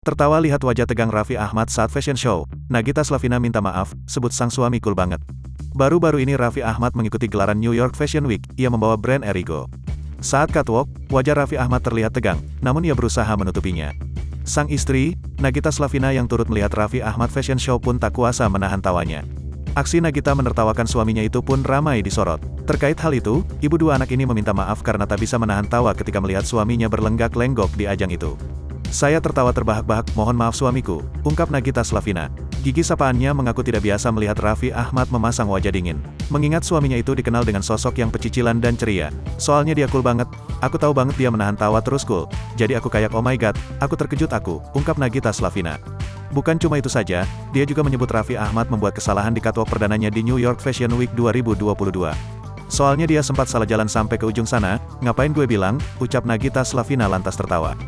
Tertawa lihat wajah tegang Raffi Ahmad saat fashion show. Nagita Slavina minta maaf, sebut sang suami cool banget. Baru-baru ini Raffi Ahmad mengikuti gelaran New York Fashion Week, ia membawa brand Erigo. Saat catwalk, wajah Raffi Ahmad terlihat tegang, namun ia berusaha menutupinya. Sang istri, Nagita Slavina yang turut melihat Raffi Ahmad fashion show pun tak kuasa menahan tawanya. Aksi Nagita menertawakan suaminya itu pun ramai disorot. Terkait hal itu, ibu dua anak ini meminta maaf karena tak bisa menahan tawa ketika melihat suaminya berlenggak-lenggok di ajang itu. "Saya tertawa terbahak-bahak, mohon maaf suamiku," ungkap Nagita Slavina. Gigi sapaannya mengaku tidak biasa melihat Raffi Ahmad memasang wajah dingin. Mengingat suaminya itu dikenal dengan sosok yang pecicilan dan ceria. "Soalnya dia cool banget, aku tahu banget dia menahan tawa terus cool. Jadi aku kayak oh my god, aku terkejut aku," ungkap Nagita Slavina. Bukan cuma itu saja, dia juga menyebut Raffi Ahmad membuat kesalahan di catwalk perdananya di New York Fashion Week 2022. "Soalnya dia sempat salah jalan sampai ke ujung sana, ngapain gue bilang," ucap Nagita Slavina lantas tertawa.